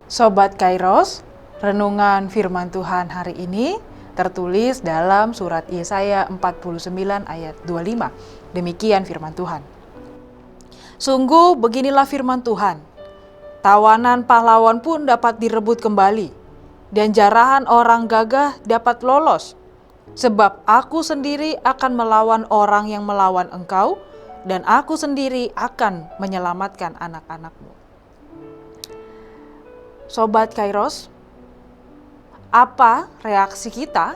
Sobat Kairos, renungan firman Tuhan hari ini tertulis dalam surat Yesaya 49 ayat 25. Demikian firman Tuhan. Sungguh beginilah firman Tuhan, tawanan pahlawan pun dapat direbut kembali, dan jarahan orang gagah dapat lolos. Sebab aku sendiri akan melawan orang yang melawan engkau, dan aku sendiri akan menyelamatkan anak-anakmu. Sobat Kairos, apa reaksi kita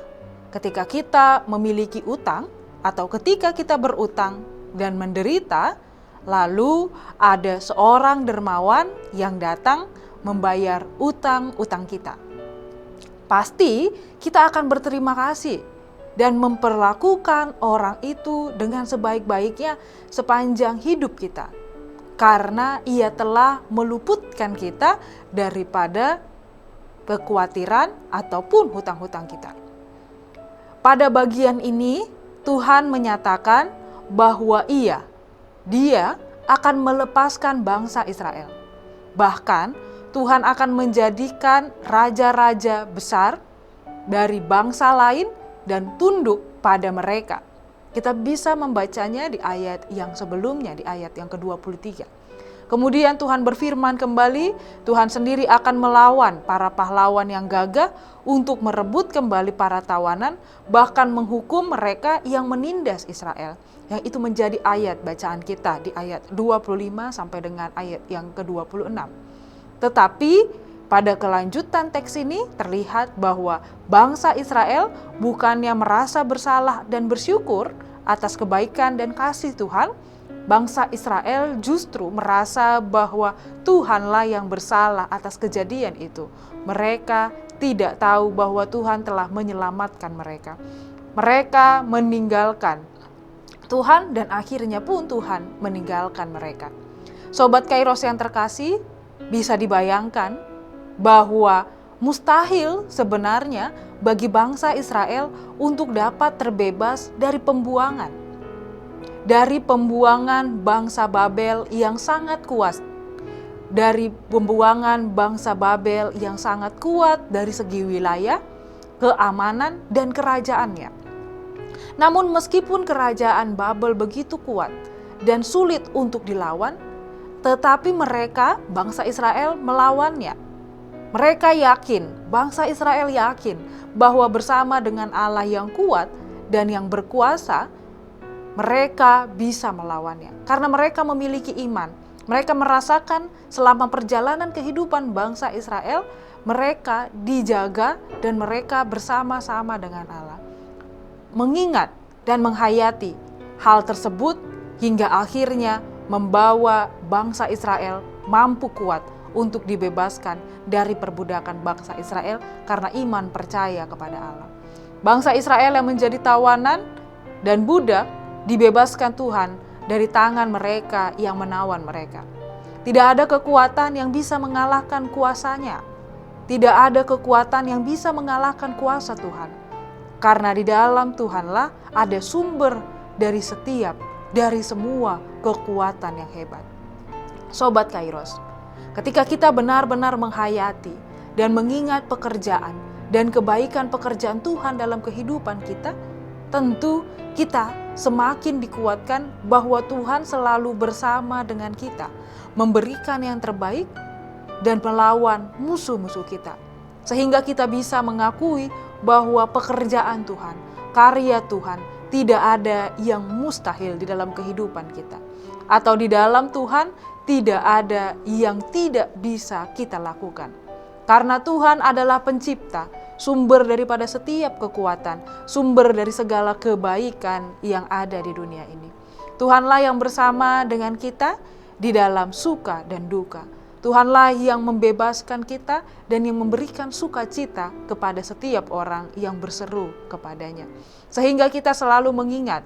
ketika kita memiliki utang atau ketika kita berutang dan menderita, lalu ada seorang dermawan yang datang membayar utang-utang kita? Pasti kita akan berterima kasih dan memperlakukan orang itu dengan sebaik-baiknya sepanjang hidup kita. Karena ia telah meluputkan kita daripada kekhawatiran ataupun hutang-hutang kita. Pada bagian ini, Tuhan menyatakan bahwa Dia akan melepaskan bangsa Israel. Bahkan, Tuhan akan menjadikan raja-raja besar dari bangsa lain dan tunduk pada mereka. Kita bisa membacanya di ayat yang sebelumnya, di ayat yang ke-23. Kemudian Tuhan berfirman kembali, Tuhan sendiri akan melawan para pahlawan yang gagah untuk merebut kembali para tawanan, bahkan menghukum mereka yang menindas Israel. Yang itu menjadi ayat bacaan kita di ayat 25 sampai dengan ayat yang ke-26. Tetapi pada kelanjutan teks ini terlihat bahwa bangsa Israel bukannya merasa bersalah dan bersyukur atas kebaikan dan kasih Tuhan. Bangsa Israel justru merasa bahwa Tuhanlah yang bersalah atas kejadian itu. Mereka tidak tahu bahwa Tuhan telah menyelamatkan mereka. Mereka meninggalkan Tuhan dan akhirnya pun Tuhan meninggalkan mereka. Sobat Kairos yang terkasih, bisa dibayangkan bahwa mustahil sebenarnya bagi bangsa Israel untuk dapat terbebas dari pembuangan. Dari pembuangan bangsa Babel yang sangat kuat. Dari pembuangan bangsa Babel yang sangat kuat dari segi wilayah, keamanan, dan kerajaannya. Namun meskipun kerajaan Babel begitu kuat dan sulit untuk dilawan, tetapi mereka, bangsa Israel, melawannya. Mereka yakin, bangsa Israel yakin bahwa bersama dengan Allah yang kuat dan yang berkuasa, mereka bisa melawannya. Karena mereka memiliki iman. Mereka merasakan selama perjalanan kehidupan bangsa Israel, mereka dijaga dan mereka bersama-sama dengan Allah. Mengingat dan menghayati hal tersebut hingga akhirnya membawa bangsa Israel mampu kuat untuk dibebaskan dari perbudakan bangsa Israel karena iman percaya kepada Allah. Bangsa Israel yang menjadi tawanan dan budak dibebaskan Tuhan dari tangan mereka yang menawan mereka. Tidak ada kekuatan yang bisa mengalahkan kuasanya. Tidak ada kekuatan yang bisa mengalahkan kuasa Tuhan. Karena di dalam Tuhanlah ada sumber dari semua kekuatan yang hebat. Sobat Kairos, ketika kita benar-benar menghayati dan mengingat pekerjaan dan kebaikan pekerjaan Tuhan dalam kehidupan kita, tentu kita semakin dikuatkan bahwa Tuhan selalu bersama dengan kita, memberikan yang terbaik dan melawan musuh-musuh kita. Sehingga kita bisa mengakui bahwa pekerjaan Tuhan, karya Tuhan, tidak ada yang mustahil di dalam kehidupan kita. Atau di dalam Tuhan tidak ada yang tidak bisa kita lakukan. Karena Tuhan adalah pencipta, sumber daripada setiap kekuatan, sumber dari segala kebaikan yang ada di dunia ini. Tuhanlah yang bersama dengan kita di dalam suka dan duka. Tuhanlah yang membebaskan kita dan yang memberikan sukacita kepada setiap orang yang berseru kepadanya. Sehingga kita selalu mengingat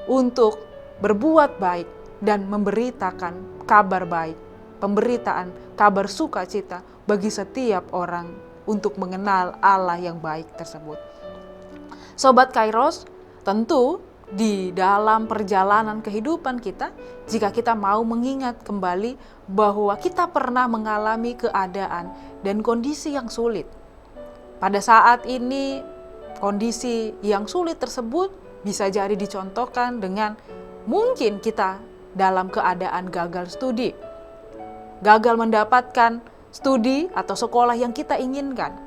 untuk berbuat baik dan memberitakan kabar baik, pemberitaan kabar sukacita bagi setiap orang untuk mengenal Allah yang baik tersebut. Sobat Kairos, tentu di dalam perjalanan kehidupan kita jika kita mau mengingat kembali bahwa kita pernah mengalami keadaan dan kondisi yang sulit. Pada saat ini, kondisi yang sulit tersebut bisa jadi dicontohkan dengan mungkin kita dalam keadaan gagal studi, gagal mendapatkan studi atau sekolah yang kita inginkan,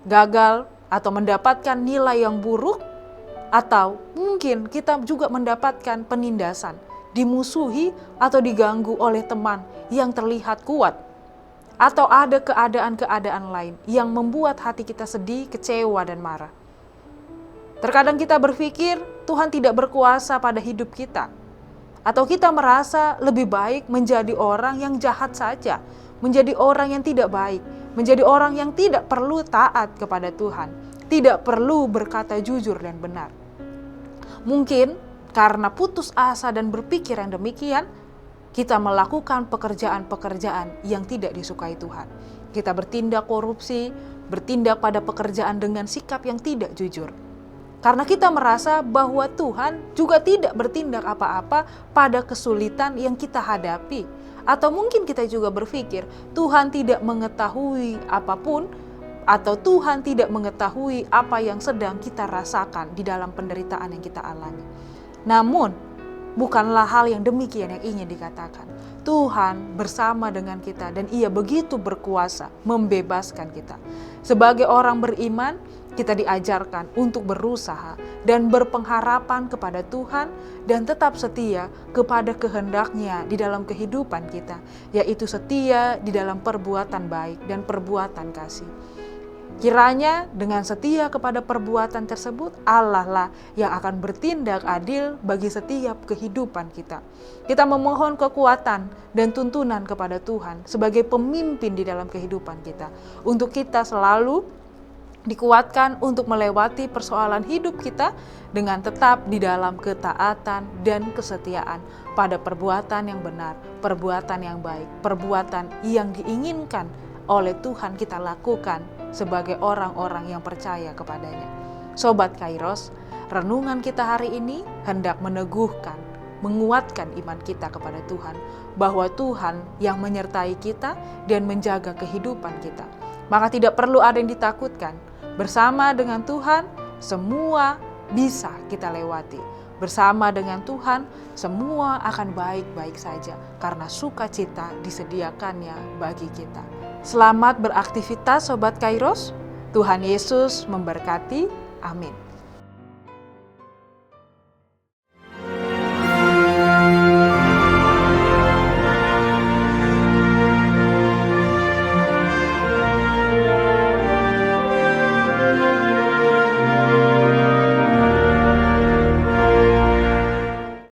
gagal atau mendapatkan nilai yang buruk, atau mungkin kita juga mendapatkan penindasan, dimusuhi atau diganggu oleh teman yang terlihat kuat, atau ada keadaan-keadaan lain yang membuat hati kita sedih, kecewa, dan marah. Terkadang kita berpikir Tuhan tidak berkuasa pada hidup kita, atau kita merasa lebih baik menjadi orang yang jahat saja, menjadi orang yang tidak baik, menjadi orang yang tidak perlu taat kepada Tuhan, tidak perlu berkata jujur dan benar. Mungkin karena putus asa dan berpikir yang demikian, kita melakukan pekerjaan-pekerjaan yang tidak disukai Tuhan. Kita bertindak korupsi, bertindak pada pekerjaan dengan sikap yang tidak jujur. Karena kita merasa bahwa Tuhan juga tidak bertindak apa-apa pada kesulitan yang kita hadapi. Atau mungkin kita juga berpikir Tuhan tidak mengetahui apapun, atau Tuhan tidak mengetahui apa yang sedang kita rasakan di dalam penderitaan yang kita alami. Namun, bukanlah hal yang demikian yang ingin dikatakan. Tuhan bersama dengan kita dan Ia begitu berkuasa membebaskan kita. Sebagai orang beriman, kita diajarkan untuk berusaha dan berpengharapan kepada Tuhan dan tetap setia kepada kehendak-Nya di dalam kehidupan kita, yaitu setia di dalam perbuatan baik dan perbuatan kasih. Kiranya dengan setia kepada perbuatan tersebut, Allah lah yang akan bertindak adil bagi setiap kehidupan kita. Kita memohon kekuatan dan tuntunan kepada Tuhan sebagai pemimpin di dalam kehidupan kita, untuk kita selalu dikuatkan untuk melewati persoalan hidup kita dengan tetap di dalam ketaatan dan kesetiaan pada perbuatan yang benar, perbuatan yang baik, perbuatan yang diinginkan oleh Tuhan kita lakukan sebagai orang-orang yang percaya kepadanya. Sobat Kairos, renungan kita hari ini hendak meneguhkan, menguatkan iman kita kepada Tuhan, bahwa Tuhan yang menyertai kita dan menjaga kehidupan kita. Maka tidak perlu ada yang ditakutkan. Bersama dengan Tuhan, semua bisa kita lewati. Bersama dengan Tuhan, semua akan baik-baik saja, karena sukacita disediakannya bagi kita. Selamat beraktivitas Sobat Kairos. Tuhan Yesus memberkati. Amin.